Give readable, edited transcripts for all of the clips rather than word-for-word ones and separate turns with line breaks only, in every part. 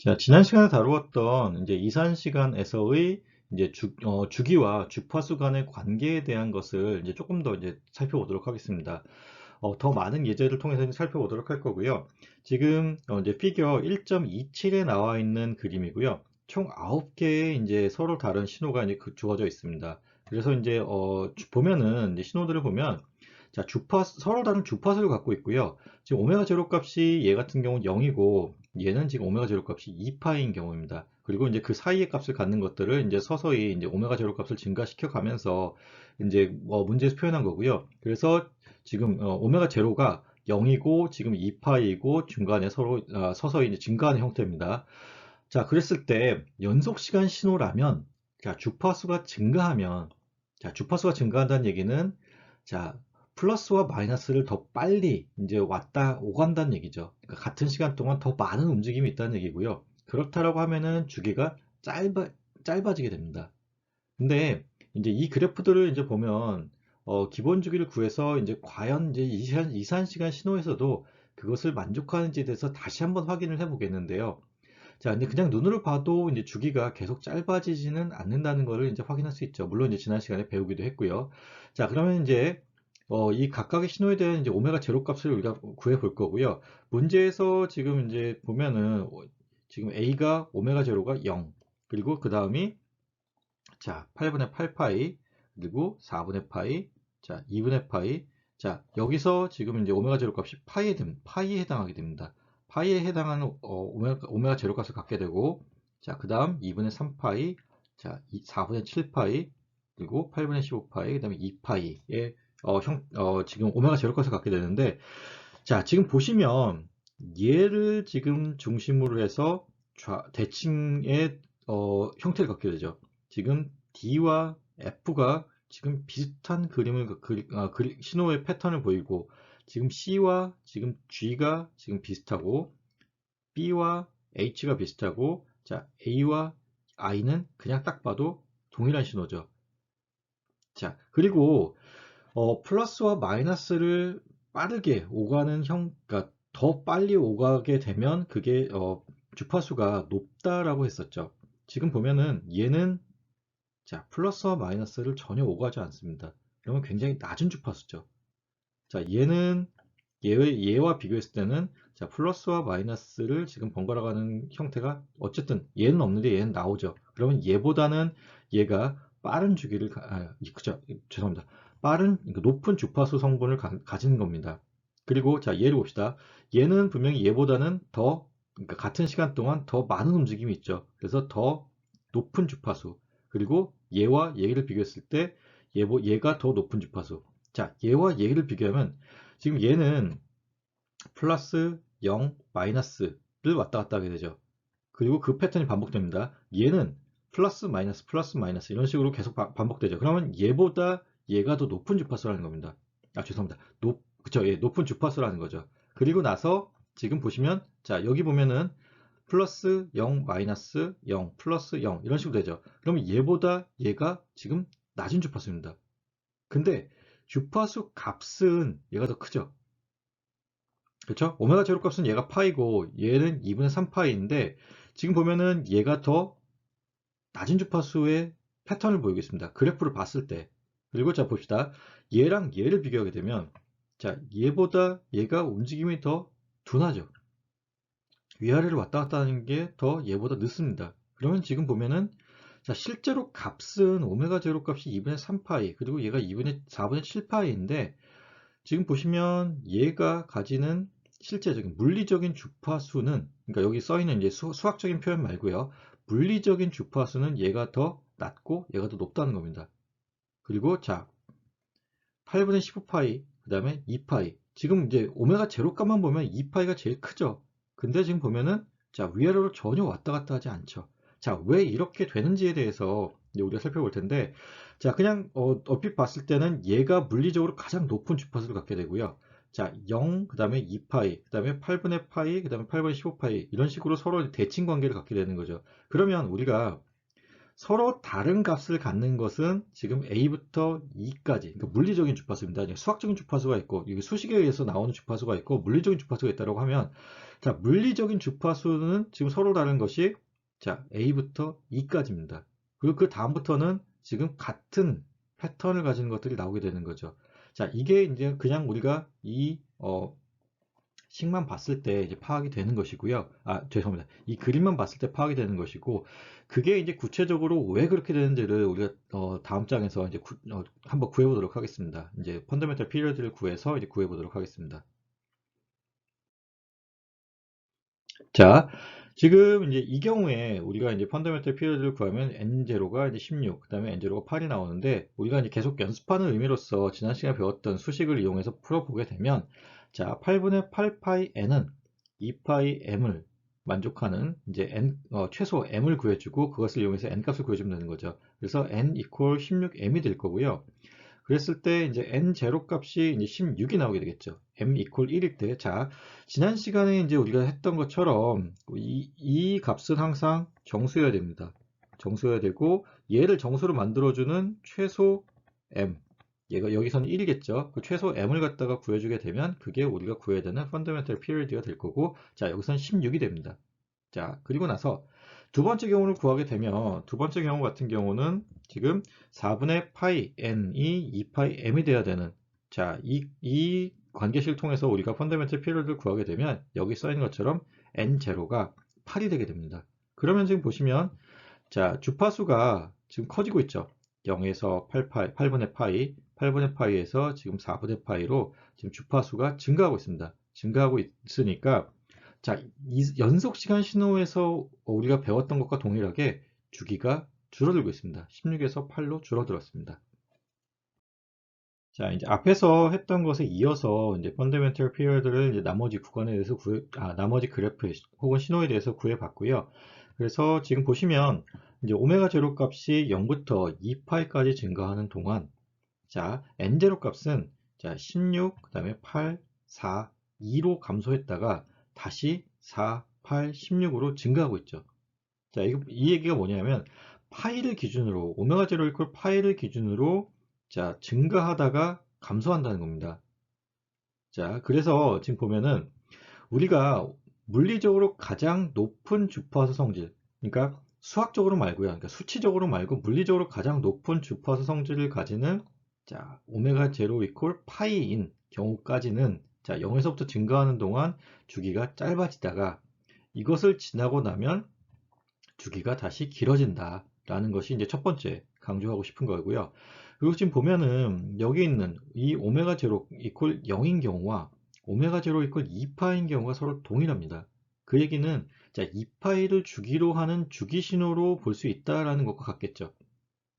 자, 지난 시간에 다루었던 이제 이산 시간에서의 이제 주기와 주파수 간의 관계에 대한 것을 이제 조금 더 이제 살펴보도록 하겠습니다. 더 많은 예제를 통해서 이제 살펴보도록 할 거고요. 지금 이제 피겨 1.27에 나와 있는 그림이고요. 총 9개의 이제 서로 다른 신호가 이제 주어져 있습니다. 그래서 이제 보면은 이제 신호들을 보면 자, 서로 다른 주파수를 갖고 있고요. 지금 오메가 제로 값이 얘 같은 경우는 0이고 얘는 지금 오메가 제로 값이 2파인 경우입니다. 그리고 이제 그 사이의 값을 갖는 것들을 이제 서서히 이제 오메가 제로 값을 증가시켜 가면서 이제 문제에서 표현한 거고요. 그래서 지금 오메가 제로가 0이고 지금 2파이고 중간에 서서히 이제 증가하는 형태입니다. 자, 그랬을 때 연속 시간 신호라면 자, 주파수가 증가한다는 얘기는 자, 플러스와 마이너스를 더 빨리 이제 왔다 오간다는 얘기죠. 그러니까 같은 시간 동안 더 많은 움직임이 있다는 얘기고요. 그렇다라고 하면은 주기가 짧아지게 됩니다. 근데 이제 이 그래프들을 이제 보면 기본 주기를 구해서 이제 과연 이제 이산 시간 신호에서도 그것을 만족하는지에 대해서 다시 한번 확인을 해 보겠는데요. 자, 근데 그냥 눈으로 봐도 이제 주기가 계속 짧아지지는 않는다는 것을 이제 확인할 수 있죠. 물론 이제 지난 시간에 배우기도 했고요. 자, 그러면 이제 이 각각의 신호에 대한 이제 오메가 제로 값을 우리가 구해 볼 거고요. 문제에서 지금 이제 보면은 지금 A가 오메가 제로가 0, 그리고 그 다음이 자, 8분의 8파이, 그리고 4분의 파이, 자, 2분의 파이. 자, 여기서 지금 이제 오메가 제로 값이 파이에 해당하게 됩니다. 파이에 해당하는 오메가 제로 값을 갖게 되고, 자, 그 다음 2분의 3파이, 자, 4분의 7파이, 그리고 8분의 15파이, 그 다음에 2파이의 지금 오메가 제로 값을 갖게 되는데, 자, 지금 보시면 얘를 지금 중심으로 해서 대칭의 형태를 갖게 되죠. 지금 D와 F가 지금 비슷한 신호의 패턴을 보이고, 지금 C와 지금 G가 지금 비슷하고, B와 H가 비슷하고, 자, A와 I는 그냥 딱 봐도 동일한 신호죠. 자, 그리고 플러스와 마이너스를 빠르게 오가는 그러니까 더 빨리 오가게 되면 그게 주파수가 높다라고 했었죠. 지금 보면은 얘는 자, 플러스와 마이너스를 전혀 오가지 않습니다. 그러면 굉장히 낮은 주파수죠. 자, 얘와 비교했을 때는 자, 플러스와 마이너스를 지금 번갈아 가는 형태가 어쨌든 얘는 없는데 얘는 나오죠. 그러면 얘보다는 얘가 빠른 주기를 그죠? 죄송합니다. 그러니까 높은 주파수 성분을 가지는 겁니다. 그리고 자, 얘를 봅시다. 얘는 분명히 얘보다는 그러니까 같은 시간 동안 더 많은 움직임이 있죠. 그래서 더 높은 주파수. 그리고 얘와 얘를 비교했을 때 얘가 더 높은 주파수. 자, 얘와 얘를 비교하면 지금 얘는 플러스 0, 마이너스를 왔다 갔다 하게 되죠. 그리고 그 패턴이 반복됩니다. 얘는 플러스 마이너스 이런 식으로 계속 반복되죠. 그러면 얘보다 얘가 더 높은 주파수라는 겁니다. 아, 죄송합니다. 그쵸, 예, 높은 주파수라는 거죠. 그리고 나서 지금 보시면 자, 여기 보면은 플러스 0, 마이너스 0, 플러스 0 이런 식으로 되죠. 그러면 얘보다 얘가 지금 낮은 주파수입니다. 근데 주파수 값은 얘가 더 크죠. 그렇죠? 오메가 제로 값은 얘가 파이고 얘는 2분의 3파이인데 지금 보면은 얘가 더 낮은 주파수의 패턴을 보이겠습니다. 그래프를 봤을 때. 그리고 자 봅시다. 얘랑 얘를 비교하게 되면 자, 얘보다 얘가 움직임이 더 둔하죠. 위아래를 왔다 갔다 하는 게 더 얘보다 늦습니다. 그러면 지금 보면은 자, 실제로 값은 오메가 제로 값이 2분의 3파이 그리고 얘가 4분의 7파이인데 지금 보시면 얘가 가지는 실제적인 물리적인 주파수는 그러니까 여기 써 있는 이제 수학적인 표현 말고요. 물리적인 주파수는 얘가 더 낮고 얘가 더 높다는 겁니다. 그리고 자, 8분의 15파이 그다음에 2파이. 지금 이제 오메가 제로 값만 보면 2파이가 제일 크죠. 근데 지금 보면은 자, 위아래로 전혀 왔다 갔다 하지 않죠. 자, 왜 이렇게 되는지에 대해서 이제 우리가 살펴볼 텐데 자, 그냥 얼핏 봤을 때는 얘가 물리적으로 가장 높은 주파수를 갖게 되고요. 자, 0, 그 다음에 2파이, 그 다음에 8분의 파이, 그 다음에 8분의 15파이 이런 식으로 서로 대칭 관계를 갖게 되는 거죠. 그러면 우리가 서로 다른 값을 갖는 것은 지금 a부터 e까지, 그러니까 물리적인 주파수입니다. 수학적인 주파수가 있고, 이게 수식에 의해서 나오는 주파수가 있고, 물리적인 주파수가 있다고 하면, 자, 물리적인 주파수는 지금 서로 다른 것이, 자, a부터 e까지입니다. 그리고 그 다음부터는 지금 같은 패턴을 가진 것들이 나오게 되는 거죠. 자, 이게 이제 그냥 우리가 이, 식만 봤을 때 이제 파악이 되는 것이고요. 아, 죄송합니다. 이 그림만 봤을 때 파악이 되는 것이고, 그게 이제 구체적으로 왜 그렇게 되는지를 우리가 다음 장에서 이제 한번 구해보도록 하겠습니다. 이제 펀더멘털 피리어드를 구해서 이제 구해보도록 하겠습니다. 자, 지금 이제 이 경우에 우리가 이제 펀더멘털 피리어드를 구하면 n0가 이제 16, 그 다음에 n0가 8이 나오는데, 우리가 이제 계속 연습하는 의미로서 지난 시간에 배웠던 수식을 이용해서 풀어보게 되면, 자, 8분의 8파이 n은 2파이 m을 만족하는 이제 최소 m을 구해주고 그것을 이용해서 n 값을 구해주면 되는 거죠. 그래서 n equal 16m이 될 거고요. 그랬을 때 이제 n0 값이 이제 16이 나오게 되겠죠. m equal 1일 때. 자, 지난 시간에 이제 우리가 했던 것처럼 이 값은 항상 정수여야 됩니다. 정수여야 되고, 얘를 정수로 만들어주는 최소 m. 얘가 여기서는 1이겠죠. 그 최소 m을 갖다가 구해주게 되면 그게 우리가 구해야 되는 fundamental period가 될 거고, 자, 여기서는 16이 됩니다. 자, 그리고 나서 두 번째 경우를 구하게 되면, 두 번째 경우 같은 경우는 지금 4분의 파이 n이 2파이 m이 돼야 되는, 자, 이 관계식을 통해서 우리가 펀더멘털 피리어드를 구하게 되면 여기 써 있는 것처럼 n0가 8이 되게 됩니다. 그러면 지금 보시면, 자, 주파수가 지금 커지고 있죠. 0에서 8분의 파이, 8분의 파이에서 지금 4분의 파이로 지금 주파수가 증가하고 있습니다. 증가하고 있으니까, 자, 이 연속 시간 신호에서 우리가 배웠던 것과 동일하게 주기가 줄어들고 있습니다. 16에서 8로 줄어들었습니다. 자, 이제 앞에서 했던 것에 이어서 이제 펀더멘털 피리어드를 이제 나머지 구간에 대해서 나머지 그래프 혹은 신호에 대해서 구해봤고요. 그래서 지금 보시면 이제 오메가 제로 값이 0부터 2파이까지 증가하는 동안, 자, n0 값은 자, 16, 그 다음에 8, 4, 2로 감소했다가 다시 4, 8, 16으로 증가하고 있죠. 자, 이 얘기가 뭐냐면, 파이를 기준으로, 오메가 제로 이퀄 파이를 기준으로, 자, 증가하다가 감소한다는 겁니다. 자, 그래서 지금 보면은, 우리가 물리적으로 가장 높은 주파수 성질, 그러니까 수학적으로 말고요. 그러니까 수치적으로 말고 물리적으로 가장 높은 주파수 성질을 가지는, 자, 오메가 제로 이퀄 파이인 경우까지는, 자, 0에서부터 증가하는 동안 주기가 짧아지다가 이것을 지나고 나면 주기가 다시 길어진다 라는 것이 이제 첫 번째 강조하고 싶은 거고요. 그리고 지금 보면은 여기 있는 이 오메가 제로 이퀄 0인 경우와 오메가 제로 이퀄 2파인 경우가 서로 동일합니다. 그 얘기는, 자, 2파이를 주기로 하는 주기 신호로 볼 수 있다라는 것과 같겠죠.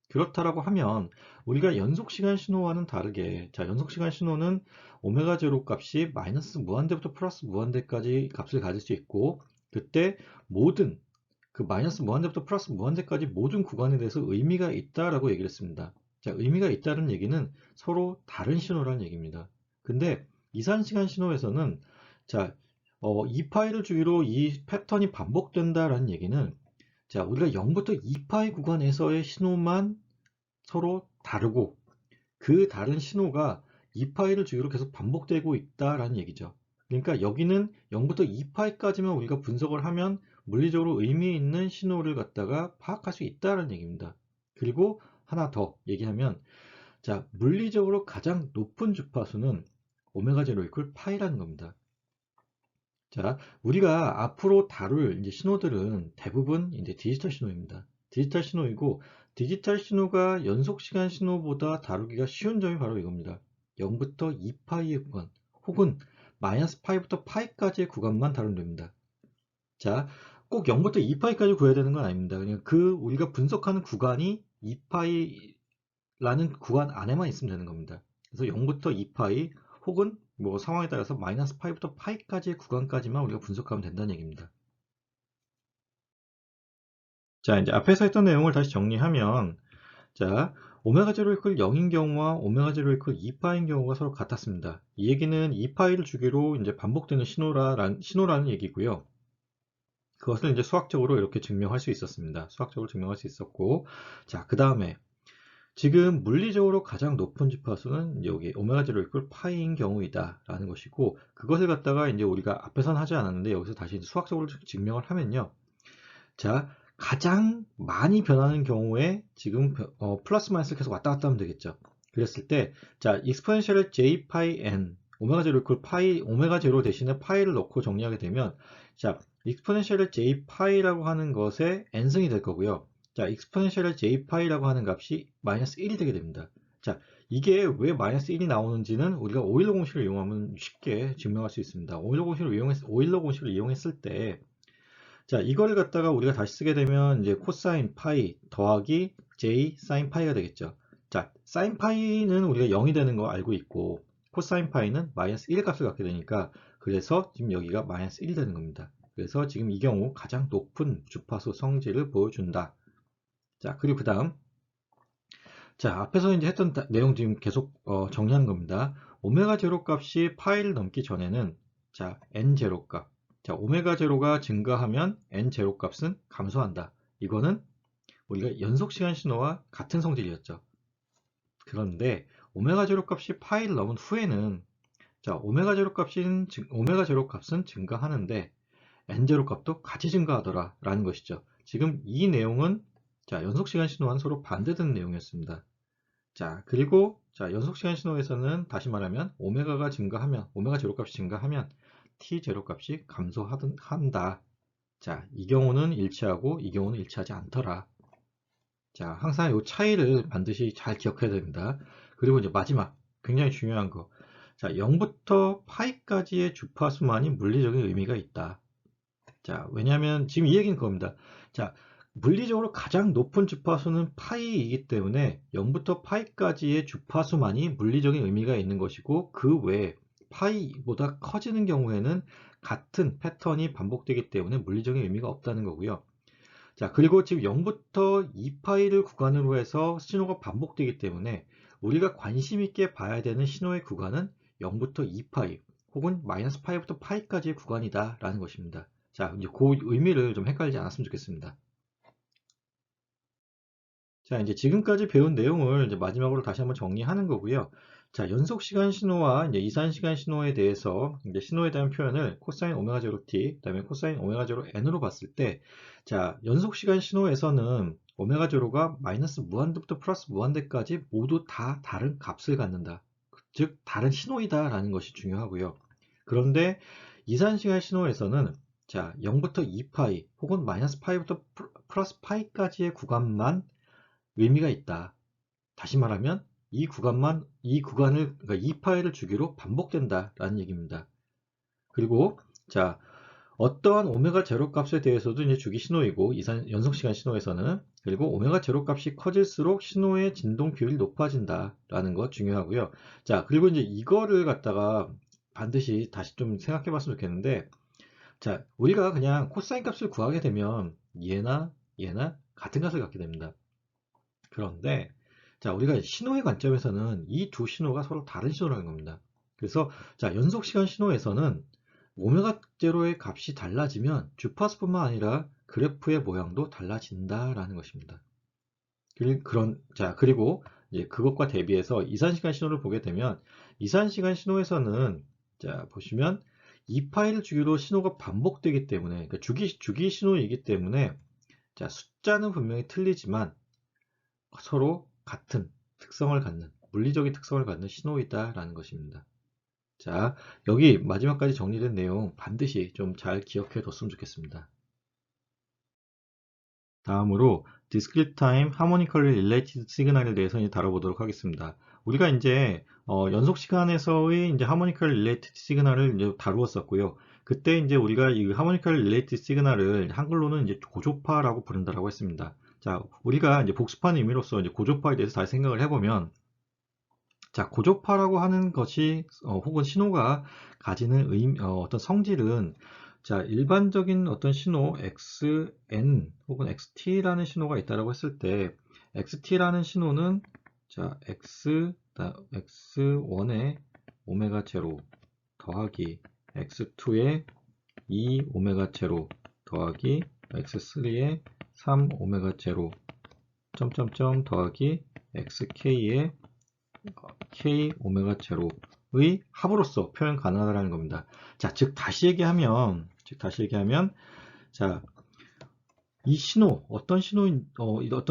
그렇다라고 하면 우리가 연속 시간 신호와는 다르게, 자, 연속 시간 신호는 오메가 제로 값이 마이너스 무한대부터 플러스 무한대까지 값을 가질 수 있고, 그때 모든 그 마이너스 무한대부터 플러스 무한대까지 모든 구간에 대해서 의미가 있다라고 얘기를 했습니다. 자, 의미가 있다는 얘기는 서로 다른 신호라는 얘기입니다. 근데 이산시간 신호에서는, 자, 이 파이를 주기로 이 패턴이 반복된다라는 얘기는, 자, 우리가 0부터 2파이 구간에서의 신호만 서로 다르고, 그 다른 신호가 2파이를 주기로 계속 반복되고 있다라는 얘기죠. 그러니까 여기는 0부터 2파이까지만 우리가 분석을 하면 물리적으로 의미 있는 신호를 갖다가 파악할 수 있다는 얘기입니다. 그리고 하나 더 얘기하면, 자, 물리적으로 가장 높은 주파수는 오메가 제로 이퀄 파이라는 겁니다. 자, 우리가 앞으로 다룰 이제 신호들은 대부분 이제 디지털 신호입니다. 디지털 신호이고, 디지털 신호가 연속 시간 신호보다 다루기가 쉬운 점이 바로 이겁니다. 0부터 2파이의 구간, 혹은 마이너스 파이부터 파이까지의 구간만 다루면 됩니다. 자, 꼭 0부터 2파이까지 구해야 되는 건 아닙니다. 그냥 그 우리가 분석하는 구간이 2파이라는 구간 안에만 있으면 되는 겁니다. 그래서 0부터 2파이, 혹은 뭐 상황에 따라서 마이너스 파이부터 파이까지의 구간까지만 우리가 분석하면 된다는 얘기입니다. 자, 이제 앞에서 했던 내용을 다시 정리하면, 자, 오메가 제로 이퀄 0인 경우와 오메가 제로 이퀄 2파인 경우가 서로 같았습니다. 이 얘기는 2파이를 주기로 이제 반복되는 신호라는 얘기고요. 그것을 이제 수학적으로 이렇게 증명할 수 있었습니다. 수학적으로 증명할 수 있었고, 자, 그 다음에 지금 물리적으로 가장 높은 주파수는 이제 여기 오메가 제로 이퀄 파이인 경우이다 라는 것이고, 그것을 갖다가 이제 우리가 앞에서는 하지 않았는데 여기서 다시 수학적으로 증명을 하면요. 자, 가장 많이 변하는 경우에 지금 플러스 마이너스를 계속 왔다 갔다 하면 되겠죠. 그랬을 때, 자, 익스포넨셜 j 파이 n 오메가 제로 이퀄 파이 오메가 제로 대신에 파이를 넣고 정리하게 되면, 자, 익스포넨셜 j 파이라고 하는 것의 n승이 될 거고요. 자, 익스포넨셜 j 파이라고 하는 값이 마이너스 1이 되게 됩니다. 자, 이게 왜 마이너스 1이 나오는지는 우리가 오일러 공식을 이용하면 쉽게 증명할 수 있습니다. 오일러 공식을 이용했을 때, 자, 이거를 갖다가 우리가 다시 쓰게 되면 이제 코사인 파이 더하기 j 사인 파이가 되겠죠. 자, 사인 파이는 우리가 0이 되는 거 알고 있고, 코사인 파이는 마이너스 1 값을 갖게 되니까, 그래서 지금 여기가 마이너스 1이 되는 겁니다. 그래서 지금 이 경우 가장 높은 주파수 성질을 보여준다. 자, 그리고 그 다음, 자, 앞에서 이제 했던 내용 지금 계속 정리하는 겁니다. 오메가 제로 값이 파이를 넘기 전에는, 자, n 제로 값. 자, 오메가 제로가 증가하면 n 제로 값은 감소한다. 이거는 우리가 연속 시간 신호와 같은 성질이었죠. 그런데 오메가 제로 값이 파이를 넘은 후에는, 자, 오메가 제로 값은 증가하는데 n 제로 값도 같이 증가하더라 라는 것이죠. 지금 이 내용은, 자, 연속 시간 신호와는 서로 반대되는 내용이었습니다. 자, 그리고 자, 연속 시간 신호에서는 다시 말하면 오메가 제로 값이 증가하면 t 제로 값이 감소한다. 자, 이 경우는 일치하고 이 경우는 일치하지 않더라. 자, 항상 이 차이를 반드시 잘 기억해야 됩니다. 그리고 이제 마지막 굉장히 중요한 거. 자, 0부터 파이까지의 주파수만이 물리적인 의미가 있다. 자, 왜냐하면 지금 이 얘기는 그겁니다. 자, 물리적으로 가장 높은 주파수는 파이이기 때문에 0부터 파이까지의 주파수만이 물리적인 의미가 있는 것이고, 그 외에 파이보다 커지는 경우에는 같은 패턴이 반복되기 때문에 물리적인 의미가 없다는 거고요. 자, 그리고 지금 0부터 2파이를 구간으로 해서 신호가 반복되기 때문에 우리가 관심 있게 봐야 되는 신호의 구간은 0부터 2파이 혹은 마이너스 파이부터 파이까지의 구간이다 라는 것입니다. 자, 이제 그 의미를 좀 헷갈리지 않았으면 좋겠습니다. 자, 이제 지금까지 배운 내용을 이제 마지막으로 다시 한번 정리하는 거고요. 자, 연속 시간 신호와 이제 이산 시간 신호에 대해서 이제 신호에 대한 표현을 코사인 오메가 제로 t, 그다음에 코사인 오메가 제로 n으로 봤을 때, 자, 연속 시간 신호에서는 오메가 제로가 마이너스 무한대부터 플러스 무한대까지 모두 다 다른 값을 갖는다. 즉, 다른 신호이다라는 것이 중요하고요. 그런데 이산 시간 신호에서는, 자, 0부터 2파이 혹은 마이너스 파이부터 플러스 파이까지의 구간만 의미가 있다. 다시 말하면 이 구간을, 그러니까 이 파일을 주기로 반복된다라는 얘기입니다. 그리고 자, 어떠한 오메가 제로 값에 대해서도 이제 주기 신호이고, 연속 시간 신호에서는, 그리고 오메가 제로 값이 커질수록 신호의 진동 비율이 높아진다라는 것 중요하고요. 자, 그리고 이제 이거를 갖다가 반드시 다시 좀 생각해 봤으면 좋겠는데, 자, 우리가 그냥 코사인 값을 구하게 되면 얘나 같은 값을 갖게 됩니다. 그런데 자, 우리가 신호의 관점에서는 이 두 신호가 서로 다른 신호라는 겁니다. 그래서 자, 연속 시간 신호에서는 오메가 제로의 값이 달라지면 주파수뿐만 아니라 그래프의 모양도 달라진다라는 것입니다. 그리고 이제 그것과 대비해서 이산 시간 신호를 보게 되면, 이산 시간 신호에서는 자, 보시면 이 파일을 주기로 신호가 반복되기 때문에, 그러니까 주기 신호이기 때문에, 자, 숫자는 분명히 틀리지만 서로 같은 물리적인 특성을 갖는 신호이다라는 것입니다. 자, 여기 마지막까지 정리된 내용 반드시 좀 잘 기억해 뒀으면 좋겠습니다. 다음으로 Discrete Time Harmonically Related Signal에 대해서 이제 다뤄보도록 하겠습니다. 우리가 이제 연속 시간에서의 이제 Harmonically Related Signal을 이제 다루었었고요. 그때 이제 우리가 이 Harmonically Related Signal을 한글로는 이제 고조파라고 부른다라고 했습니다. 자, 우리가 이제 복습하는 의미로서 이제 고조파에 대해서 다시 생각을 해보면, 자, 고조파라고 하는 것이 혹은 신호가 가지는 어떤 성질은, 자, 일반적인 어떤 신호 xn 혹은 xt라는 신호가 있다라고 했을 때, xt라는 신호는, 자, x1의 오메가 제로 더하기 x2의 2 오메가 제로 더하기 x3의 3 오메가 제로 점점점 더하기 xk의 k 오메가 제로의 합으로서 표현 가능하다는 겁니다. 자, 즉 다시 얘기하면 자, 이 신호, 어떤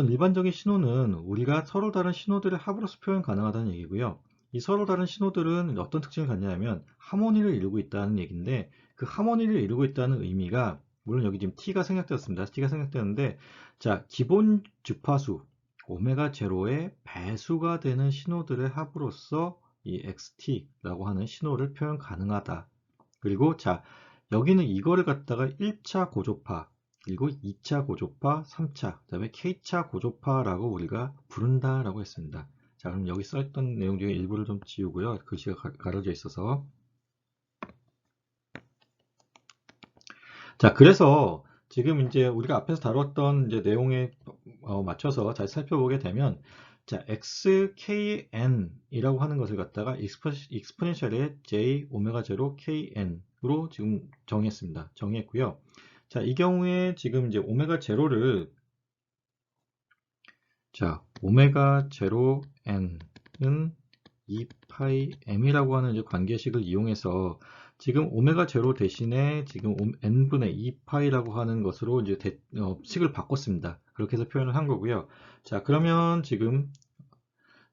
일반적인 신호는 우리가 서로 다른 신호들의 합으로서 표현 가능하다는 얘기고요. 이 서로 다른 신호들은 어떤 특징을 갖냐면 하모니를 이루고 있다는 얘기인데, 그 하모니를 이루고 있다는 의미가, 물론 여기 지금 t가 생략되었습니다. t가 생략되었는데, 자, 기본 주파수 오메가 제로의 배수가 되는 신호들의 합으로서 이 xt라고 하는 신호를 표현 가능하다. 그리고 자, 여기는 이거를 갖다가 1차 고조파, 그리고 2차 고조파, 3차, 그 다음에 K차 고조파라고 우리가 부른다라고 했습니다. 자, 그럼 여기 써있던 내용 중에 일부를 좀 지우고요. 글씨가 가려져 있어서. 자, 그래서 지금 이제 우리가 앞에서 다뤘던 이제 내용에 맞춰서 잘 살펴보게 되면, 자, xkn이라고 하는 것을 갖다가 익스포넨셜의 j 오메가 제로 kn으로 지금 정의했고요. 자, 이 경우에 지금 이제 오메가 제로를, 자, 오메가 제로 n은 2파이 m이라고 하는 이제 관계식을 이용해서 지금 오메가 제로 대신에 지금 n분의 2파이라고 하는 것으로 이제 식을 바꿨습니다. 그렇게 해서 표현을 한 거고요. 자, 그러면 지금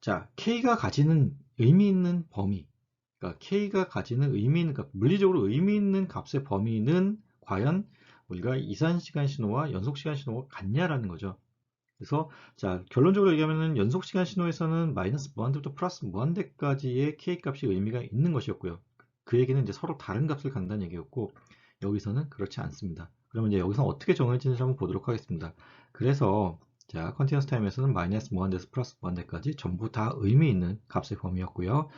자, k가 가지는 의미 있는 범위, 그러니까 k가 가지는 의미 있는 값, 물리적으로 의미 있는 값의 범위는 과연 우리가 이산시간 신호와 연속시간 신호가 같냐라는 거죠. 그래서 자, 결론적으로 얘기하면 연속시간 신호에서는 마이너스 무한대부터 플러스 무한대까지의 k값이 의미가 있는 것이었고요. 그 얘기는 이제 서로 다른 값을 갖는다는 얘기였고, 여기서는 그렇지 않습니다. 그러면 이제 여기서 어떻게 정해지는지 한번 보도록 하겠습니다. 그래서 자, 컨티뉴어스 타임에서는 마이너스 무한대에서 플러스 무한대까지 전부 다 의미 있는 값의 범위였고요.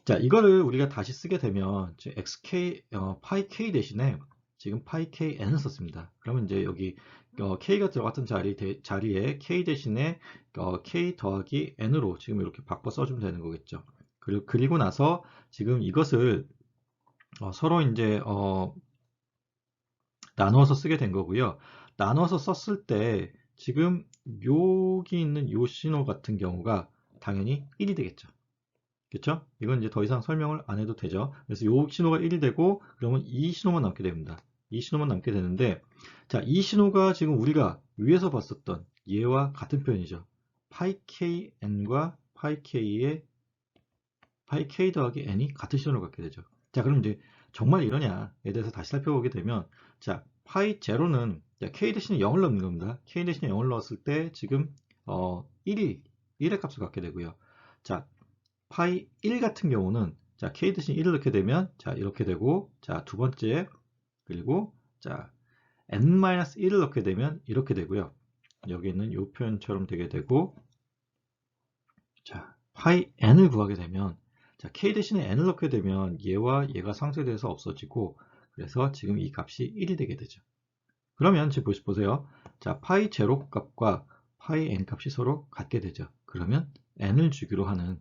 자, 이거를 우리가 다시 쓰게 되면 xk, 파이 k 대신에 지금 파이 kn을 썼습니다. 그러면 이제 여기 k가 들어갔던 자리에 k 대신에 k 더하기 n으로 지금 이렇게 바꿔 써주면 되는 거겠죠. 그리고 나서 지금 이것을 서로 이제 나누어서 쓰게 된 거고요. 나눠서 썼을 때 지금 여기 있는 요 신호 같은 경우가 당연히 1이 되겠죠. 그렇죠? 이건 이제 더 이상 설명을 안 해도 되죠. 그래서 요 신호가 1이 되고, 그러면 이 신호만 남게 됩니다. 이 신호만 남게 되는데, 자, 이 신호가 지금 우리가 위에서 봤었던 얘와 같은 표현이죠. 파이 k n과 파이 k 더하기 n이 같은 신호를 갖게 되죠. 자, 그럼 이제 정말 이러냐에 대해서 다시 살펴보게 되면, 자, 파이 제로는 k 대신에 0을 넣는 겁니다. k 대신에 0을 넣었을 때 지금 1의 값을 갖게 되고요. 자, 파이 1 같은 경우는 자, k 대신 1을 넣게 되면 자, 이렇게 되고, 자, 두 번째, 그리고 자, n-1을 넣게 되면 이렇게 되고요. 여기 있는 이 표현처럼 되게 되고, 자, 파이 n을 구하게 되면 자, k 대신에 n을 넣게 되면 얘와 얘가 상쇄돼서 없어지고, 그래서 지금 이 값이 1이 되게 되죠. 그러면 지금 보세요. 자, 파이 제로 값과 파이 n 값이 서로 같게 되죠. 그러면 n을 주기로 하는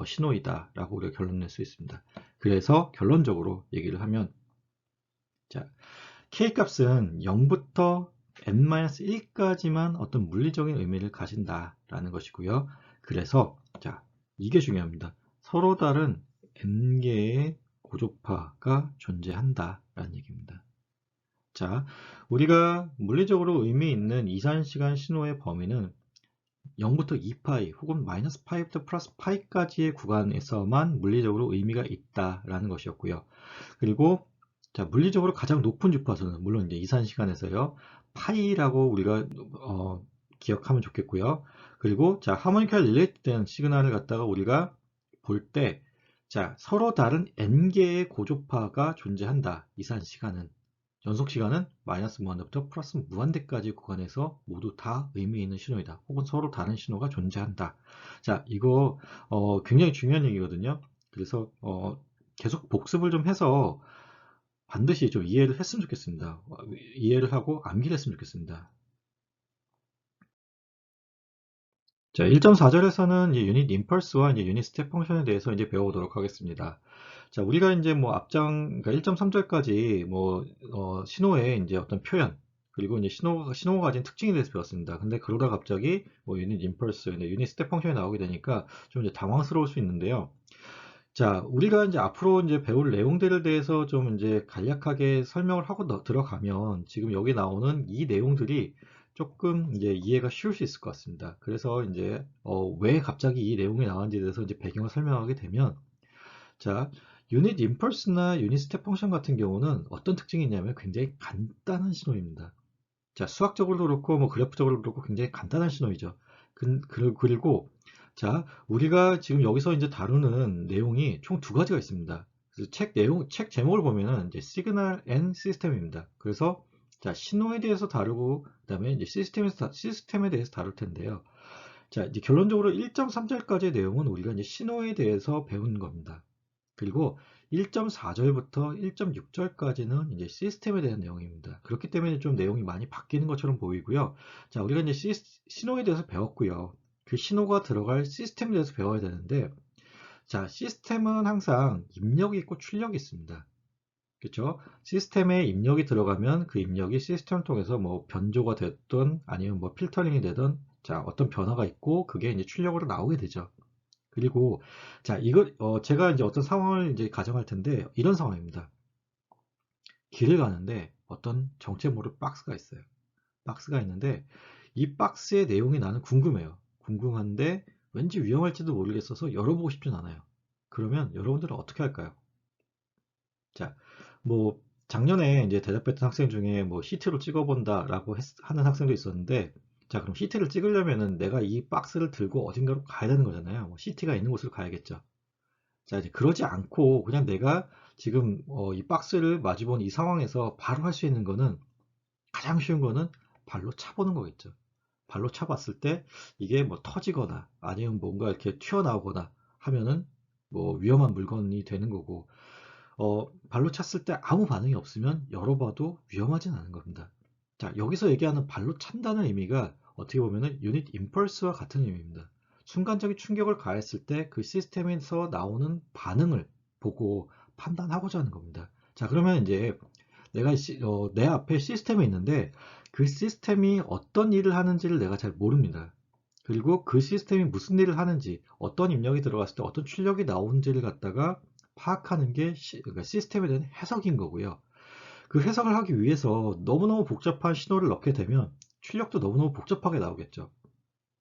신호이다 라고 우리가 결론 낼 수 있습니다. 그래서 결론적으로 얘기를 하면, 자, k 값은 0부터 n-1까지만 어떤 물리적인 의미를 가진다 라는 것이고요. 그래서 자, 이게 중요합니다. 서로 다른 n개의 고조파가 존재한다 라는 얘기입니다. 자, 우리가 물리적으로 의미 있는 이산시간 신호의 범위는 0부터 2파이 혹은 마이너스 파이부터 플러스 파이까지의 구간에서만 물리적으로 의미가 있다라는 것이었고요. 그리고 자, 물리적으로 가장 높은 주파수는 물론 이제 이산시간에서요. 파이라고 우리가 기억하면 좋겠고요. 그리고 자, 하모니카 릴레이트된 시그널을 갖다가 우리가 볼 때, 자, 서로 다른 n개의 고조파가 존재한다. 이산시간은. 연속시간은 마이너스 무한대부터 플러스 무한대까지 구간에서 모두 다 의미 있는 신호이다. 혹은 서로 다른 신호가 존재한다. 자, 이거 굉장히 중요한 얘기거든요. 그래서 계속 복습을 좀 해서 반드시 좀 이해를 했으면 좋겠습니다. 이해를 하고 암기를 했으면 좋겠습니다. 자, 1.4절에서는 유닛 임펄스와 이제 유닛 스텝 펑션에 대해서 이제 배워보도록 하겠습니다. 자, 우리가 이제 뭐 그러니까 1.3절까지 뭐, 신호의 이제 어떤 표현, 그리고 이제 신호가 가진 특징에 대해서 배웠습니다. 근데 그러다 갑자기 뭐 유닛 임펄스, 유닛 스텝 펑션이 나오게 되니까 좀 이제 당황스러울 수 있는데요. 자, 우리가 이제 앞으로 이제 배울 내용들에 대해서 좀 이제 간략하게 설명을 하고 들어가면 지금 여기 나오는 이 내용들이 조금 이제 이해가 쉬울 수 있을 것 같습니다. 그래서 이제 왜 갑자기 이 내용이 나왔는지에 대해서 이제 배경을 설명하게 되면, 자, 유닛 임펄스나 유닛 스텝 펑션 같은 경우는 어떤 특징이 있냐면 굉장히 간단한 신호입니다. 자, 수학적으로도 그렇고 뭐 그래프적으로도 그렇고 굉장히 간단한 신호이죠. 그리고 자, 우리가 지금 여기서 이제 다루는 내용이 총 두 가지가 있습니다. 그래서 책 제목을 보면은 이제 시그널 앤 시스템입니다. 그래서 자, 신호에 대해서 다루고 그다음에 이제 시스템에 대해서 다룰 텐데요. 자, 이제 결론적으로 1.3절까지의 내용은 우리가 이제 신호에 대해서 배운 겁니다. 그리고 1.4절부터 1.6절까지는 이제 시스템에 대한 내용입니다. 그렇기 때문에 좀 내용이 많이 바뀌는 것처럼 보이고요. 자, 우리가 이제 신호에 대해서 배웠고요. 그 신호가 들어갈 시스템에 대해서 배워야 되는데, 자, 시스템은 항상 입력이 있고 출력이 있습니다. 그렇죠? 시스템에 입력이 들어가면 그 입력이 시스템을 통해서 뭐 변조가 됐든 아니면 뭐 필터링이 되든 자, 어떤 변화가 있고 그게 이제 출력으로 나오게 되죠. 그리고 자, 제가 이제 어떤 상황을 이제 가정할 텐데 이런 상황입니다. 길을 가는데 어떤 정체 모를 박스가 있어요. 박스가 있는데 이 박스의 내용이 나는 궁금해요. 궁금한데 왠지 위험할지도 모르겠어서 열어보고 싶진 않아요. 그러면 여러분들은 어떻게 할까요? 자, 뭐 작년에 이제 대답했던 학생 중에 뭐 CT로 찍어본다라고 하는 학생도 있었는데, 자, 그럼 CT를 찍으려면은 내가 이 박스를 들고 어딘가로 가야 되는 거잖아요. 뭐 CT가 있는 곳으로 가야겠죠. 자, 이제 그러지 않고 그냥 내가 지금 이 박스를 마주본 이 상황에서 바로 할 수 있는 거는, 가장 쉬운 거는 발로 차보는 거겠죠. 발로 차봤을 때 이게 뭐 터지거나 아니면 뭔가 이렇게 튀어나오거나 하면은 뭐 위험한 물건이 되는 거고, 발로 찼을 때 아무 반응이 없으면 열어봐도 위험하진 않은 겁니다. 자, 여기서 얘기하는 발로 찬다는 의미가 어떻게 보면은 유닛 임펄스와 같은 의미입니다. 순간적인 충격을 가했을 때 그 시스템에서 나오는 반응을 보고 판단하고자 하는 겁니다. 자, 그러면 이제 내 앞에 시스템이 있는데 그 시스템이 어떤 일을 하는지를 내가 잘 모릅니다. 그리고 그 시스템이 무슨 일을 하는지, 어떤 입력이 들어갔을 때 어떤 출력이 나오는지를 갖다가 파악하는 게 그러니까 시스템에 대한 해석인 거고요. 그 해석을 하기 위해서 너무너무 복잡한 신호를 넣게 되면 출력도 너무너무 복잡하게 나오겠죠.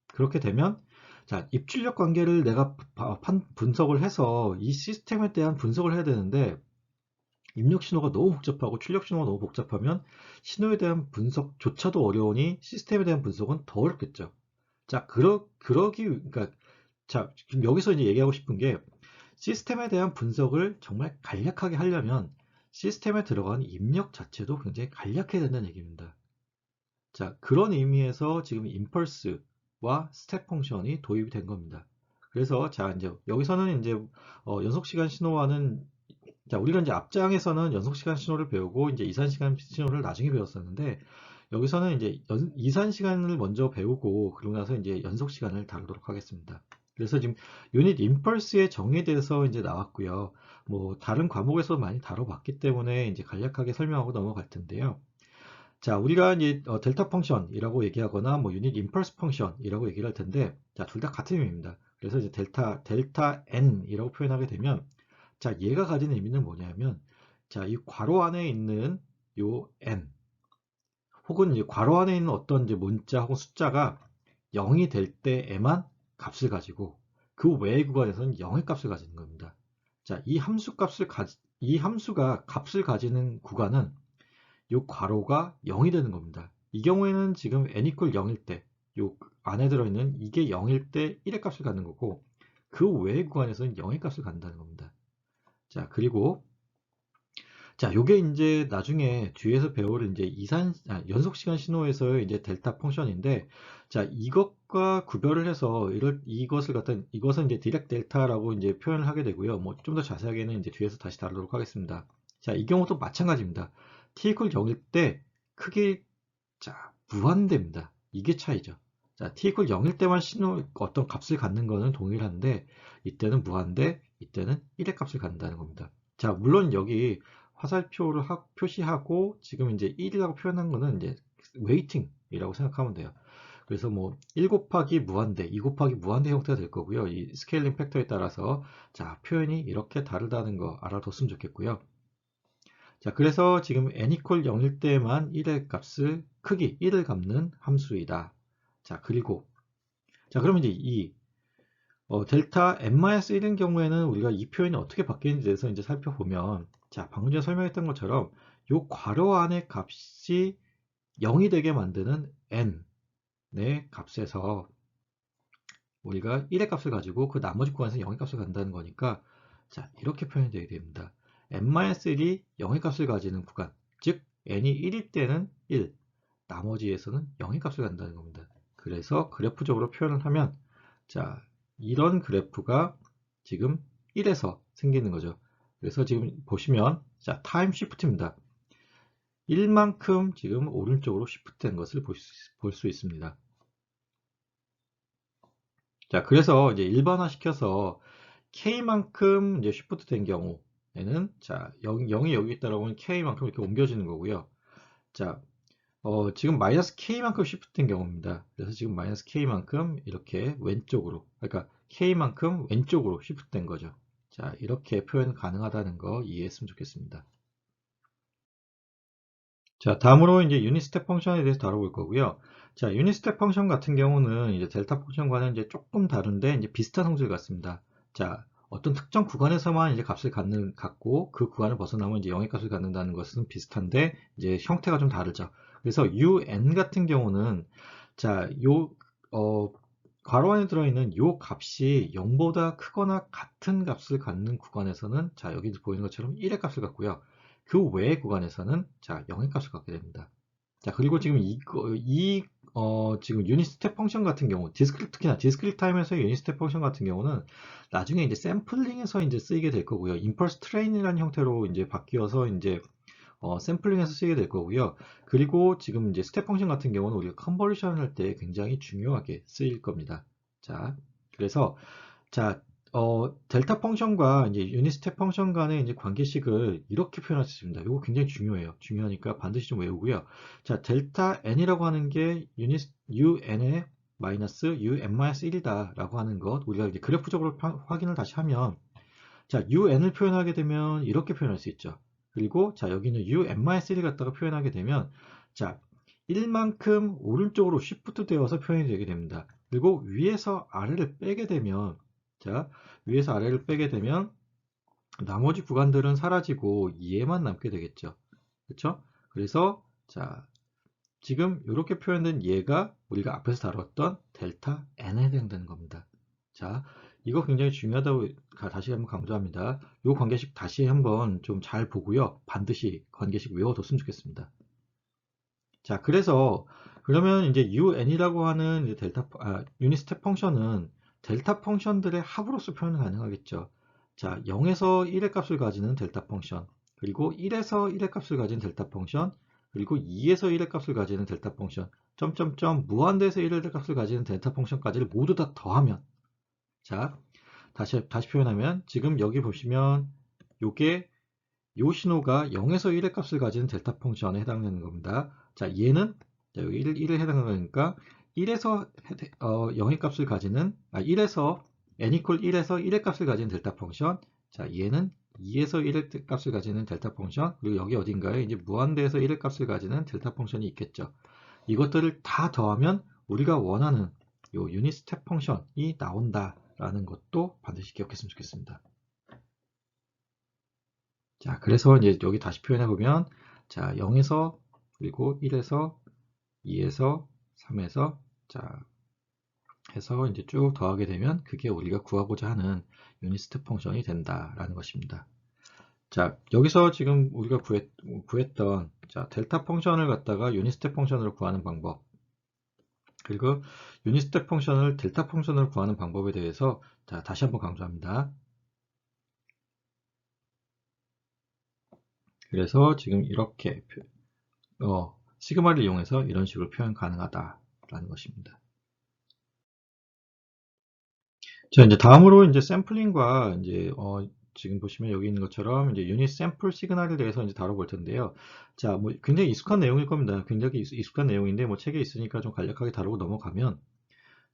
그렇게 되면 자, 입출력 관계를 내가 분석을 해서 이 시스템에 대한 분석을 해야 되는데, 입력 신호가 너무 복잡하고 출력 신호가 너무 복잡하면 신호에 대한 분석조차도 어려우니 시스템에 대한 분석은 더 어렵겠죠. 자, 그러니까, 자, 지금 여기서 이제 얘기하고 싶은 게, 시스템에 대한 분석을 정말 간략하게 하려면 시스템에 들어간 입력 자체도 굉장히 간략해야 된다는 얘기입니다. 자, 그런 의미에서 지금 임펄스와 스텝 펑션이 도입이 된 겁니다. 그래서 자, 이제 여기서는 이제 연속 시간 신호와는, 자, 우리가 이제 앞장에서는 연속 시간 신호를 배우고 이제 이산 시간 신호를 나중에 배웠었는데, 여기서는 이제 이산 시간을 먼저 배우고 그러고 나서 이제 연속 시간을 다루도록 하겠습니다. 그래서 지금 유닛 임펄스의 정의에 대해서 이제 나왔고요. 뭐 다른 과목에서 많이 다뤄봤기 때문에 이제 간략하게 설명하고 넘어갈 텐데요. 자, 우리가 이제 델타 펑션이라고 얘기하거나 뭐 유닛 임펄스 펑션이라고 얘기를 할 텐데, 자, 둘 다 같은 의미입니다. 그래서 이제 델타 n이라고 표현하게 되면, 자, 얘가 가진 의미는 뭐냐면, 자, 이 괄호 안에 있는 요 n, 혹은 이 괄호 안에 있는 어떤 이제 문자 혹은 숫자가 0이 될 때에만 값을 가지고 그 외의 구간에서는 0의 값을 가지는 겁니다. 자, 이 함수가 값을 가지는 구간은 요 괄호가 0이 되는 겁니다. 이 경우에는 지금 n equal 0일 때, 요 안에 들어있는 이게 0일 때 1의 값을 갖는 거고, 그 외의 구간에서는 0의 값을 갖는다는 겁니다. 자, 그리고 자, 요게 이제 나중에 뒤에서 배울 이제 연속 시간 신호에서의 이제 델타 펑션인데, 자, 이것과 구별을 해서 이것은 이제 디렉 델타라고 이제 표현을 하게 되고요. 뭐 좀 더 자세하게는 이제 뒤에서 다시 다루도록 하겠습니다. 자, 이 경우도 마찬가지입니다. t equal 0일 때 크게, 자, 무한대입니다. 이게 차이죠. 자, t equal 0일 때만 어떤 값을 갖는 거는 동일한데 이때는 무한대, 이때는 1의 값을 갖는다는 겁니다. 자, 물론 여기 화살표를 표시하고 지금 이제 1이라고 표현한 거는 이제 웨이팅이라고 생각하면 돼요. 그래서 뭐 1 곱하기 무한대, 2 곱하기 무한대 형태가 될 거고요. 이 스케일링 팩터에 따라서 자, 표현이 이렇게 다르다는 거 알아뒀으면 좋겠고요. 자, 그래서 지금 n equal 0일 때만 1의 값을 크기 1을 갚는 함수이다. 자, 그리고 자, 그러면 이제 이 델타 n-1인 경우에는 우리가 이 표현이 어떻게 바뀌는지에 대해서 이제 살펴보면 자, 방금 전에 설명했던 것처럼 요 괄호 안의 값이 0이 되게 만드는 n의 값에서 우리가 1의 값을 가지고 그 나머지 구간에서 0의 값을 간다는 거니까 자, 이렇게 표현이 되게 됩니다. n-1이 0의 값을 가지는 구간, 즉 n이 1일 때는 1, 나머지에서는 0의 값을 간다는 겁니다. 그래서 그래프적으로 표현을 하면 자, 이런 그래프가 지금 1에서 생기는 거죠. 그래서 지금 보시면 자, 타임 시프트입니다. 1만큼 지금 오른쪽으로 시프트 된 것을 볼 수 있습니다. 자, 그래서 이제 일반화 시켜서 K만큼 이제 시프트 된 경우에는 자, 0이 여기 있다라고 하면 K만큼 이렇게 옮겨지는 거고요. 자, 지금 마이너스 K만큼 시프트 된 경우입니다. 그래서 지금 마이너스 K만큼 이렇게 왼쪽으로, 그러니까 K만큼 왼쪽으로 시프트 된 거죠. 자, 이렇게 표현 가능하다는 거 이해했으면 좋겠습니다. 자, 다음으로 이제 유닛 스텝 펑션에 대해서 다뤄볼 거고요. 자, 유닛 스텝 펑션 같은 경우는 이제 델타 펑션과는 이제 조금 다른데 이제 비슷한 성질 같습니다. 자, 어떤 특정 구간에서만 이제 값을 갖고 그 구간을 벗어나면 이제 0의 값을 갖는다는 것은 비슷한데 이제 형태가 좀 다르죠. 그래서 un 같은 경우는 자, 어, 괄호 안에 들어있는 요 값이 0보다 크거나 같은 값을 갖는 구간에서는 자, 여기 보이는 것처럼 1의 값을 갖고요. 그 외의 구간에서는 자, 0의 값을 갖게 됩니다. 자, 그리고 지금 지금 유닛 스텝 펑션 같은 경우, 특히나 디스크리트 타임에서의 유닛 스텝 펑션 같은 경우는 나중에 이제 샘플링에서 이제 쓰이게 될 거고요. 임펄스 트레인이라는 형태로 이제 바뀌어서 이제 샘플링에서 쓰이게 될 거고요. 그리고 지금 이제 스텝 펑션 같은 경우는 우리가 컨버리션 할 때 굉장히 중요하게 쓰일 겁니다. 자, 그래서 자, 델타 펑션과 이제 유닛 스텝 펑션 간의 이제 관계식을 이렇게 표현할 수 있습니다. 이거 굉장히 중요해요. 중요하니까 반드시 좀 외우고요. 자, 델타 n이라고 하는 게 유닛 un의 마이너스 un-1이다 라고 하는 것, 우리가 이제 그래프적으로 확인을 다시 하면 자, un을 표현하게 되면 이렇게 표현할 수 있죠. 그리고 자, 여기는 un-1을 갖다가 표현하게 되면 자, 1만큼 오른쪽으로 쉬프트 되어서 표현이 되게 됩니다. 그리고 위에서 아래를 빼게 되면 자, 위에서 아래를 빼게 되면 나머지 구간들은 사라지고 2에만 남게 되겠죠. 그렇죠? 그래서 자, 지금 이렇게 표현된 얘가 우리가 앞에서 다뤘던 델타 n에 해당되는 겁니다. 자, 이거 굉장히 중요하다고 다시 한번 강조합니다. 이 관계식 다시 한번 좀 잘 보고요. 반드시 관계식 외워뒀으면 좋겠습니다. 자, 그래서 그러면 이제 un이라고 하는 유닛 스텝 펑션은 델타 펑션들의 합으로서 표현 가능하겠죠. 자, 0에서 1의 값을 가지는 델타 펑션, 그리고 1에서 1의 값을 가진 델타 펑션, 그리고 2에서 1의 값을 가지는 델타 펑션, 점점점 무한대에서 1의 값을 가지는 델타 펑션까지를 모두 다 더하면 자, 다시 표현하면 지금 여기 보시면 요게 요 신호가 0에서 1의 값을 가지는 델타 펑션에 해당되는 겁니다. 자, 얘는 자, 여기 1에 해당하니까 1에서 0의 값을 가지는 1에서 n equal 1에서 1의 값을 가지는 델타 펑션. 자, 얘는 2에서 1의 값을 가지는 델타 펑션. 그리고 여기 어딘가에 이제 무한대에서 1의 값을 가지는 델타 펑션이 있겠죠. 이것들을 다 더하면 우리가 원하는 요 유닛 스텝 펑션이 나온다라는 것도 반드시 기억했으면 좋겠습니다. 자, 그래서 이제 여기 다시 표현해 보면 자, 0에서 그리고 1에서 2에서 3에서 자, 해서 이제 쭉 더하게 되면 그게 우리가 구하고자 하는 유닛 스텝 펑션이 된다라는 것입니다. 자, 여기서 지금 우리가 구했던 자, 델타 펑션을 갖다가 유닛 스텝 펑션으로 구하는 방법, 그리고 유닛 스텝 펑션을 델타 펑션으로 구하는 방법에 대해서 자, 다시 한번 강조합니다. 그래서 지금 이렇게 시그마를 이용해서 이런 식으로 표현 가능하다라는 것입니다. 자, 이제 다음으로 이제 샘플링과 이제 지금 보시면 여기 있는 것처럼 이제 유닛 샘플 시그널에 대해서 이제 다뤄볼 텐데요. 자, 뭐 굉장히 익숙한 내용일 겁니다. 굉장히 익숙한 내용인데 뭐 책에 있으니까 좀 간략하게 다루고 넘어가면,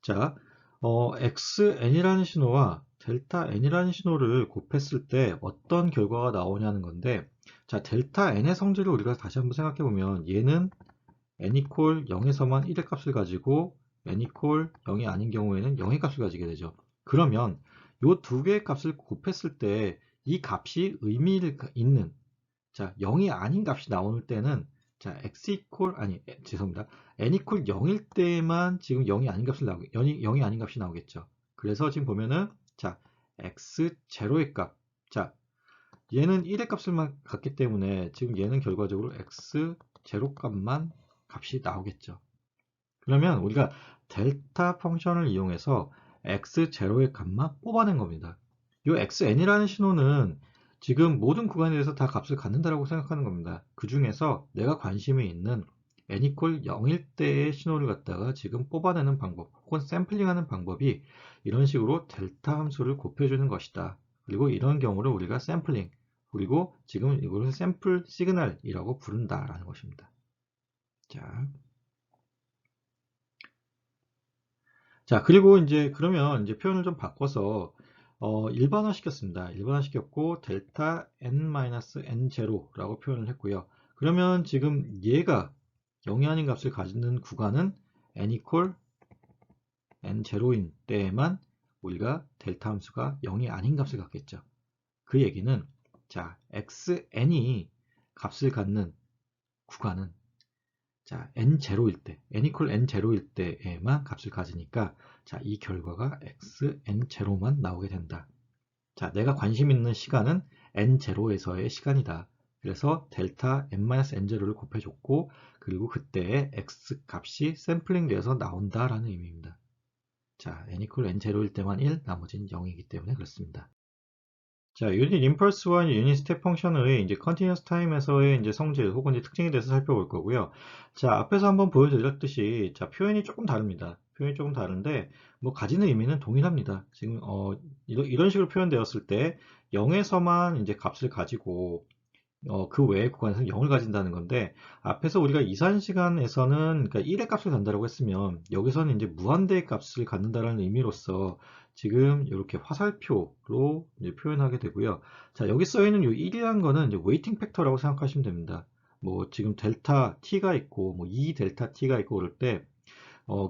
자, xn이라는 신호와 델타 n이라는 신호를 곱했을 때 어떤 결과가 나오냐는 건데, 자, 델타 n의 성질을 우리가 다시 한번 생각해 보면 얘는 n equal 0에서만 1의 값을 가지고 n equal 0이 아닌 경우에는 0의 값을 가지게 되죠. 그러면 이 두 개의 값을 곱했을 때 이 값이 의미를 있는, 자, 0이 아닌 값이 나올 때는, 자, x equal 아니 죄송합니다. n equal 0일 때만 지금 0이 아닌 값을 0이 아닌 값이 나오겠죠. 그래서 지금 보면은, 자, x 제로의 값, 자, 얘는 1의 값을만 갖기 때문에 지금 얘는 결과적으로 x 제로 값만 값이 나오겠죠. 그러면 우리가 델타 펑션을 이용해서 x0의 값만 뽑아낸 겁니다. 이 xn이라는 신호는 지금 모든 구간에 대해서 다 값을 갖는다고 생각하는 겁니다. 그 중에서 내가 관심이 있는 n equal 0일 때의 신호를 갖다가 지금 뽑아내는 방법 혹은 샘플링하는 방법이 이런 식으로 델타 함수를 곱해주는 것이다. 그리고 이런 경우를 우리가 샘플링, 그리고 지금 이것을 샘플 시그널이라고 부른다라는 것입니다. 자, 그리고 이제 그러면 이제 표현을 좀 바꿔서 일반화 시켰습니다. 일반화 시켰고 델타 n-n0라고 표현을 했고요. 그러면 지금 얘가 0이 아닌 값을 가지는 구간은 n equal n0인 때에만 우리가 델타 함수가 0이 아닌 값을 갖겠죠. 그 얘기는, 자, xn이 값을 갖는 구간은, 자, n0일 때, n equal n0일 때에만 값을 가지니까, 자, 이 결과가 xn0만 나오게 된다. 자, 내가 관심 있는 시간은 n0에서의 시간이다. 그래서 델타 n-n0를 곱해줬고, 그리고 그때의 x 값이 샘플링 돼서 나온다라는 의미입니다. 자, n equal n0일 때만 1, 나머지는 0이기 때문에 그렇습니다. 자, 유닛 임펄스와 유닛 스텝 펑션의 이제 컨티뉴어스 타임에서의 이제 성질 혹은 이제 특징에 대해서 살펴볼 거고요. 자, 앞에서 한번 보여드렸듯이, 자, 표현이 조금 다릅니다. 표현이 조금 다른데, 뭐, 가지는 의미는 동일합니다. 지금, 이런 식으로 표현되었을 때, 0에서만 이제 값을 가지고, 그 외의 구간에서는 0을 가진다는 건데, 앞에서 우리가 이산시간에서는, 그러니까 1의 값을 간다고 했으면, 여기서는 이제 무한대의 값을 갖는다는 의미로서, 지금 이렇게 화살표로 이제 표현하게 되고요. 자, 여기 써 있는 이 1이라는 거는 이제 웨이팅 팩터라고 생각하시면 됩니다. 뭐, 지금 델타 t가 있고, 뭐, 2 델타 t가 있고 그럴 때,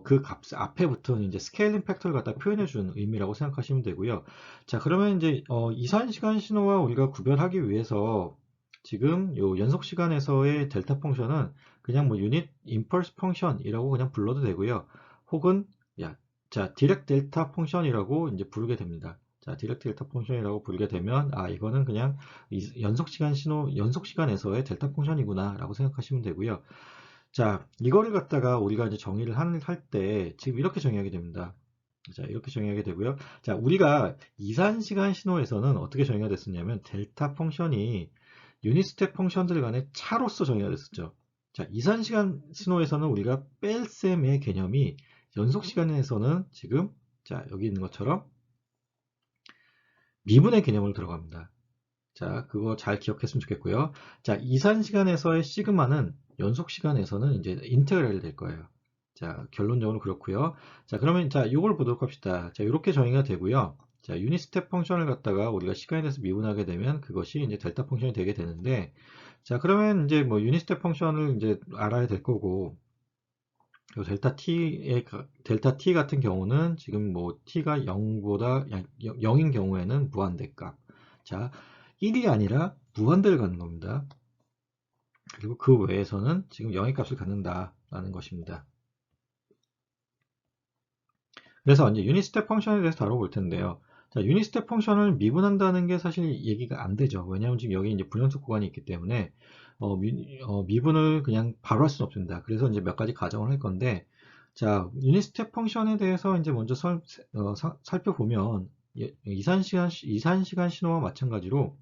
그 값 앞에 붙은 이제 스케일링 팩터를 갖다 표현해 주는 의미라고 생각하시면 되고요. 자, 그러면 이제 이산시간 신호와 우리가 구별하기 위해서 지금 요 연속 시간에서의 델타 펑션은 그냥 뭐 유닛 임펄스 펑션이라고 그냥 불러도 되고요. 혹은 자, 디렉트 델타 펑션이라고 이제 부르게 됩니다. 자, 디렉트 델타 펑션이라고 부르게 되면, 아, 이거는 그냥 연속 시간 신호, 연속 시간에서의 델타 펑션이구나라고 생각하시면 되고요. 자, 이거를 갖다가 우리가 이제 정의를 할 때 지금 이렇게 정의하게 됩니다. 자, 이렇게 정의하게 되고요. 자, 우리가 이산시간 신호에서는 어떻게 정의가 됐었냐면 델타 펑션이 유닛 스텝 펑션들 간의 차로서 정의가 됐었죠. 자, 이산시간 신호에서는 우리가 뺄셈의 개념이 연속 시간에서는 지금, 자, 여기 있는 것처럼 미분의 개념으로 들어갑니다. 자, 그거 잘 기억했으면 좋겠고요. 자, 이산시간에서의 시그마는 연속시간에서는 이제 인테그랄이 될 거예요. 자, 결론적으로 그렇고요. 자, 그러면 자, 이걸 보도록 합시다. 자, 이렇게 정의가 되고요. 자, 유닛 스텝 펑션을 갖다가 우리가 시간에 대해서 미분하게 되면 그것이 이제 델타 펑션이 되게 되는데, 자, 그러면 이제 뭐 유닛 스텝 펑션을 이제 알아야 될 거고, 요 델타 t 같은 경우는 지금 뭐 t가 0보다 0인 경우에는 무한대 값. 자, 1이 아니라 무한대를 갖는 겁니다. 그리고 그 외에서는 지금 0의 값을 갖는다라는 것입니다. 그래서 이제 유닛 스텝 펑션에 대해서 다뤄볼 텐데요. 자, 유닛 스텝 펑션을 미분한다는 게 사실 얘기가 안 되죠. 왜냐하면 지금 여기 이제 불연속 구간이 있기 때문에 미분을 그냥 바로 할 수는 없습니다. 그래서 이제 몇 가지 가정을 할 건데, 자, 유닛 스텝 펑션에 대해서 이제 먼저 살펴보면 이산시간 신호와 마찬가지로,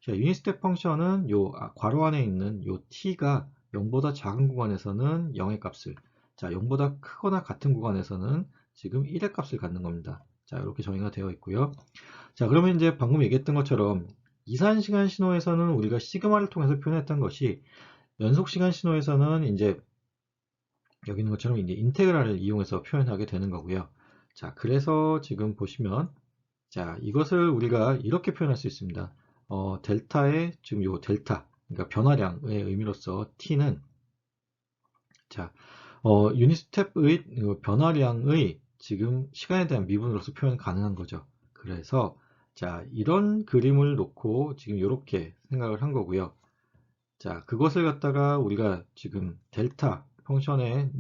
자, 유닛 스텝 펑션은 요 괄호 안에 있는 요 t가 0보다 작은 구간에서는 0의 값을, 자, 0보다 크거나 같은 구간에서는 지금 1의 값을 갖는 겁니다. 자, 이렇게 정의가 되어 있고요. 자, 그러면 이제 방금 얘기했던 것처럼 이산시간 신호에서는 우리가 시그마를 통해서 표현했던 것이 연속시간 신호에서는 이제 여기 있는 것처럼 이제 인테그랄을 이용해서 표현하게 되는 거고요. 자, 그래서 지금 보시면 자, 이것을 우리가 이렇게 표현할 수 있습니다. 델타의 지금 요 델타, 그러니까 변화량의 의미로서 t는 자, 유닛 스텝의 변화량의 지금 시간에 대한 미분으로서 표현 가능한 거죠. 그래서 자, 이런 그림을 놓고 지금 이렇게 생각을 한 거고요. 자, 그것을 갖다가 우리가 지금 델타 펑션의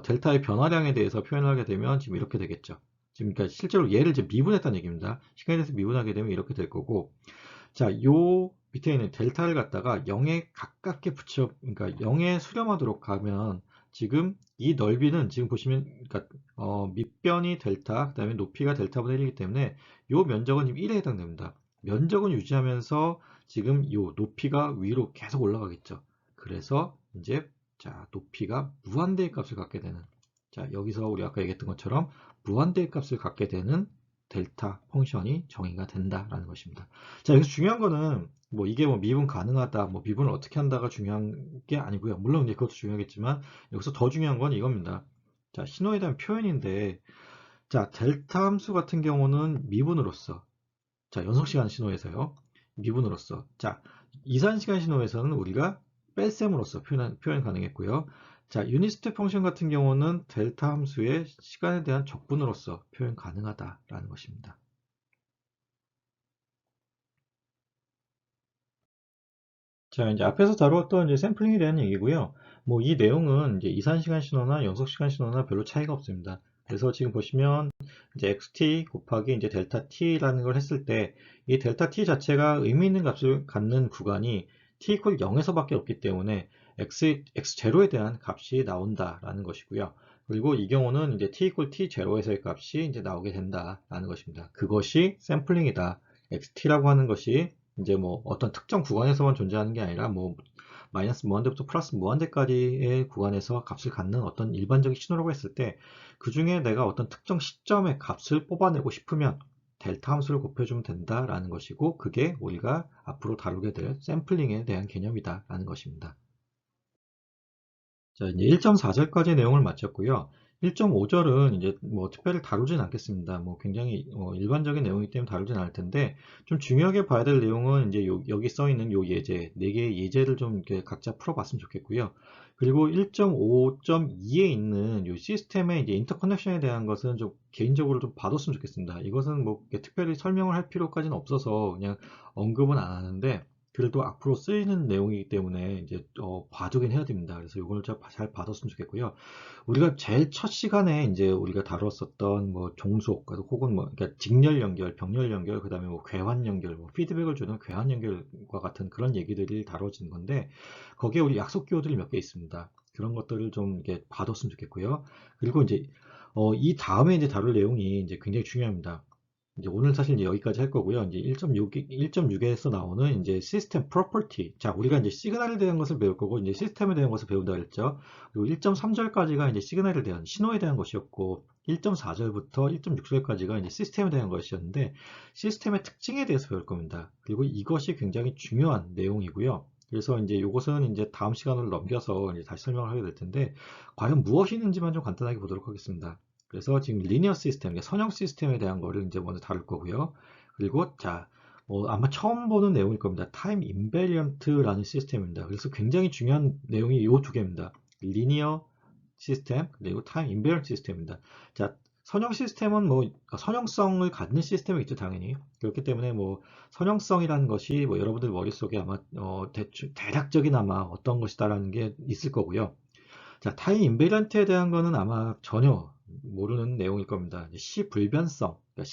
델타의 변화량에 대해서 표현하게 되면 지금 이렇게 되겠죠. 지금 그러니까 실제로 얘를 이제 미분했다는 얘기입니다. 시간에 대해서 미분하게 되면 이렇게 될 거고, 자, 요 밑에 있는 델타를 갖다가 0에 가깝게 그러니까 0에 수렴하도록 가면 지금 이 넓이는 지금 보시면, 그러니까 밑변이 델타, 그다음에 높이가 델타분의 1이기 때문에 요 면적은 지금 1에 해당됩니다. 면적은 유지하면서 지금 요 높이가 위로 계속 올라가겠죠. 그래서 이제 자, 높이가 무한대의 값을 갖게 되는, 자, 여기서 우리 아까 얘기했던 것처럼 무한대의 값을 갖게 되는 델타 펑션이 정의가 된다라는 것입니다. 자, 여기서 중요한 거는 뭐 이게 뭐 미분 가능하다, 뭐 미분을 어떻게 한다가 중요한 게 아니고요. 물론 이제 그것도 중요하겠지만 여기서 더 중요한 건 이겁니다. 자, 신호에 대한 표현인데, 자, 델타 함수 같은 경우는 미분으로서, 자, 연속시간 신호에서요, 미분으로서, 자, 이산시간 신호에서는 우리가 뺄셈으로써 표현 가능했고요. 자, 유닛 스텝 펑션 같은 경우는 델타 함수의 시간에 대한 적분으로서 표현 가능하다라는 것입니다. 자, 이제 앞에서 다루었던 이제 샘플링에 대한 얘기고요. 뭐 이 내용은 이제 이산시간 신호나 연속시간 신호나 별로 차이가 없습니다. 그래서 지금 보시면 이제 xt 곱하기 이제 델타 t라는 걸 했을 때 이 델타 t 자체가 의미 있는 값을 갖는 구간이 t 이퀄 0에서밖에 없기 때문에 x0에 대한 값이 나온다라는 것이고요. 그리고 이 경우는 이제 t 이퀄 t0에서의 값이 이제 나오게 된다라는 것입니다. 그것이 샘플링이다. xt라고 하는 것이 이제 뭐 어떤 특정 구간에서만 존재하는 게 아니라 뭐 마이너스 무한대부터 플러스 무한대까지의 구간에서 값을 갖는 어떤 일반적인 신호라고 했을 때 그 중에 내가 어떤 특정 시점의 값을 뽑아내고 싶으면 델타 함수를 곱해주면 된다라는 것이고, 그게 우리가 앞으로 다루게 될 샘플링에 대한 개념이다라는 것입니다. 자, 이제 1.4절까지 내용을 마쳤고요. 1.5절은 이제 뭐 특별히 다루진 않겠습니다. 뭐 굉장히 일반적인 내용이기 때문에 다루진 않을 텐데, 좀 중요하게 봐야 될 내용은 이제 여기 써 있는 요 예제, 4개의 예제를 좀 이렇게 각자 풀어봤으면 좋겠고요. 그리고 1.5.2에 있는 요 시스템의 이제 인터커넥션에 대한 것은 좀 개인적으로 좀 봐뒀으면 좋겠습니다. 이것은 뭐 특별히 설명을 할 필요까지는 없어서 그냥 언급은 안 하는데, 그래도 앞으로 쓰이는 내용이기 때문에 이제 봐두긴 해야 됩니다. 그래서 이걸 잘 봐뒀으면 좋겠고요. 우리가 제일 첫 시간에 이제 우리가 다뤘었던 뭐 종속 혹은 뭐 그러니까 직렬 연결, 병렬 연결, 그다음에 뭐 궤환 연결, 뭐 피드백을 주는 궤환 연결과 같은 그런 얘기들이 다뤄진 건데, 거기에 우리 약속 기호들이 몇 개 있습니다. 그런 것들을 좀 이렇게 봐뒀으면 좋겠고요. 그리고 이제 이 다음에 이제 다룰 내용이 이제 굉장히 중요합니다. 이제 오늘 사실 이제 여기까지 할 거고요. 이제 1.6에서 나오는 이제 시스템 프로퍼티. 자, 우리가 이제 시그널에 대한 것을 배울 거고, 이제 시스템에 대한 것을 배운다 그랬죠. 그리고 1.3절까지가 이제 시그널에 대한 신호에 대한 것이었고, 1.4절부터 1.6절까지가 이제 시스템에 대한 것이었는데, 시스템의 특징에 대해서 배울 겁니다. 그리고 이것이 굉장히 중요한 내용이고요. 그래서 이제 이것은 이제 다음 시간으로 넘겨서 이제 다시 설명을 하게 될 텐데, 과연 무엇이 있는지만 좀 간단하게 보도록 하겠습니다. 그래서 지금 리니어 시스템, 선형 시스템에 대한 거를 이제 먼저 다룰 거고요. 그리고 자, 아마 처음 보는 내용일 겁니다. 타임 인베리언트라는 시스템입니다. 그래서 굉장히 중요한 내용이 이 두 개입니다. 리니어 시스템 그리고 타임 인베리언트 시스템입니다. 자, 선형 시스템은 뭐 선형성을 갖는 시스템이 있죠, 당연히. 그렇기 때문에 뭐 선형성이라는 것이 뭐 여러분들 머릿속에 아마 대략적인 아마 어떤 것이다라는 게 있을 거고요. 자, 타임 인베리언트에 대한 거는 아마 전혀 모르는 내용일 겁니다. 시 불변성, 그러니까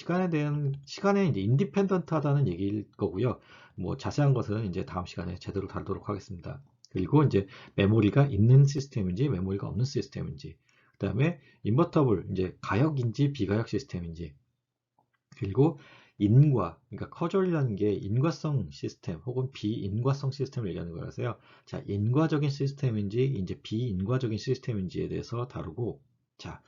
시간에 이제 인디펜던트하다는 얘기일 거고요. 뭐 자세한 것은 이제 다음 시간에 제대로 다루도록 하겠습니다. 그리고 이제 메모리가 있는 시스템인지 메모리가 없는 시스템인지, 그다음에 인버터블 이제 가역인지 비가역 시스템인지, 그리고 그러니까 커절이라는 게 인과성 시스템 혹은 비인과성 시스템을 얘기하는 거라서요. 자, 인과적인 시스템인지 이제 비인과적인 시스템인지에 대해서 다루고, 자,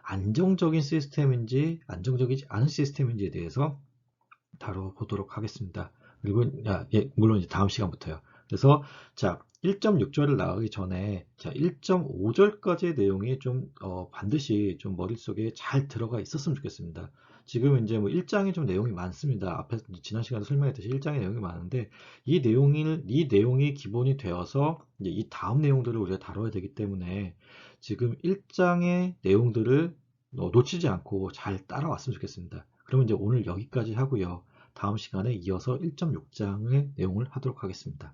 안정적인 시스템인지 안정적이지 않은 시스템인지에 대해서 다뤄보도록 하겠습니다. 그리고 예, 물론 이제 다음 시간부터요. 그래서 자 1.6절을 나가기 전에 자 1.5절까지의 내용이 좀 반드시 좀 머릿속에 잘 들어가 있었으면 좋겠습니다. 지금 이제 뭐 1장에 좀 내용이 많습니다. 앞에 지난 시간에 설명했듯이 1장에 내용이 많은데 이 내용이 기본이 되어서 이제 이 다음 내용들을 우리가 다뤄야 되기 때문에 지금 1장의 내용들을 놓치지 않고 잘 따라왔으면 좋겠습니다. 그러면 이제 오늘 여기까지 하고요. 다음 시간에 이어서 1.6장의 내용을 하도록 하겠습니다.